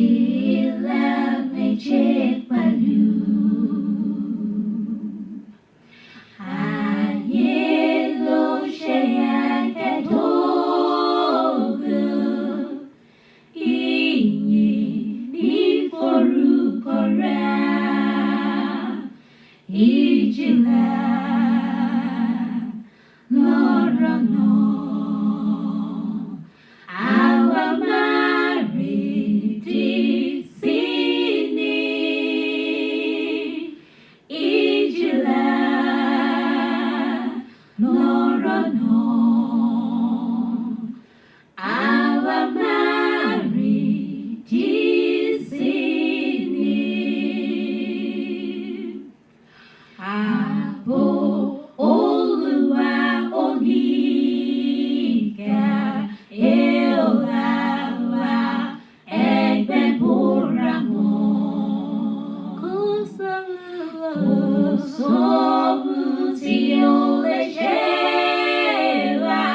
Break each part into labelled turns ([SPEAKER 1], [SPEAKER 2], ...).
[SPEAKER 1] Ijinle meje pelu. Aiye lo se ekedogun. Iyin ni forúkọ rẹ̀. Ijinle lọ́rọ̀ náà. Awamaridi sí ni. Ijinle lọ́rọ̀ náà. Awamaridi sí ni. Abo Oluwa oníga Olowa egbe boramo. Kò sóhun tí ó lè ṣe wá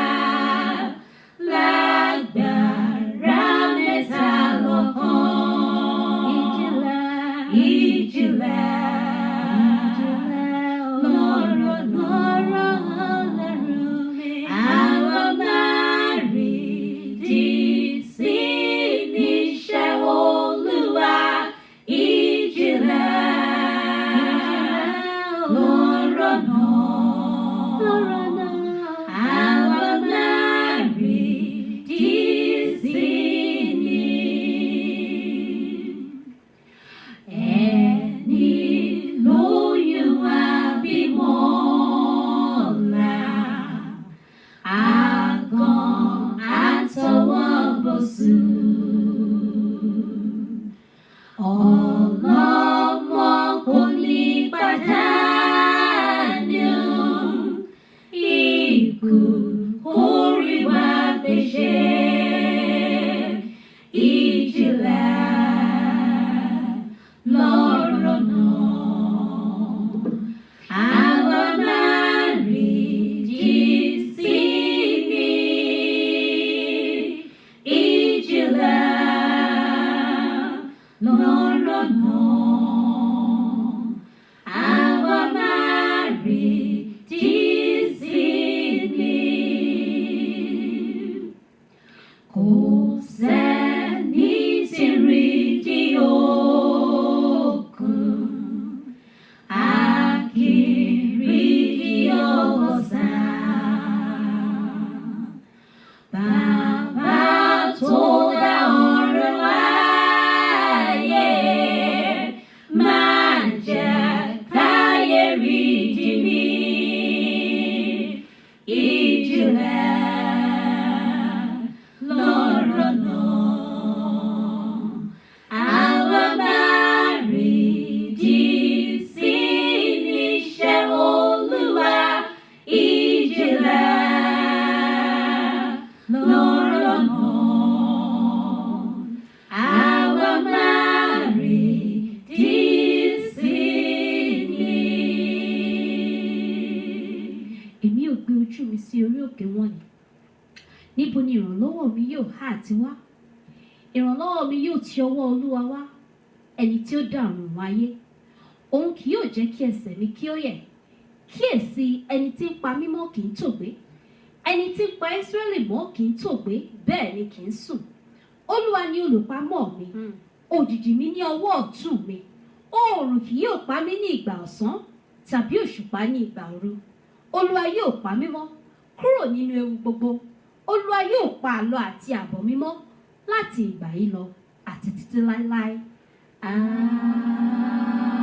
[SPEAKER 1] lágbára Metalokan. Ijinle lọ́rọ̀ lẹ́rù mi. Awamaridi sí níṣẹ́ Olúwa. Ijinle lọ́rọ̀ náà. Awamaridi sí ni. Ẹni lóyún abímọ ọ̀la. Agan àtọwọ́bọ̀sù. Olomo kò ní pàdánù. Ikú orí wa gbèsè. Ijinle lọ́rọ̀ náà. Awamaridi sí ni. Ijinle lọ́rọ̀ náà. Awamaridi sí ni. Kò sẹ́ni tí rí di okun. Akiri di olosa. Bàbá tó dá ọ̀run ayé. Maje káyé rí di mí. Ijinle lọ́rọ̀ náà. Awamaridi sí níṣẹ́ Olúwa. Ijinle lọ́rọ̀ náà. Awamaridi sí ni. Èmi ò gbé ojú mi sí orí òkè wọ̀nyí. Níbo ni ìrànlọ́wọ́ mi yóò há àti wá? Ìrànlọ́wọ́ mi yóò ti ọwọ́ Olúwa wá, ẹni tí ó dá ọ̀run ayé. Òun kì yóò jẹ́ kí ẹsẹ̀ mi kí ó yẹ̀. Kíyèsí, ẹni tí ń pa mí mọ́ kì í tòògbé. Ẹni tí ń pa Ísírẹ́lì mọ́ kì í tòògbé, bẹ́ẹ̀ ni kì í sùn. Olúwa ni olùpamọ́ mi. Òjìji mi ní ọwọ́ ọ̀tún mi. Oòrùn kì yóò pa mí ní ìgbà ọ̀sán, tàbí òṣùpá ní ìgbà òru. Olúwa yóò pa mí mọ́ kúrò nínú ewu gbogbo. Olúwa yóò pa àlọ àti àbọ̀ mi mọ́ láti ìgbà yìí lọ àti títí láéláé. Àmín.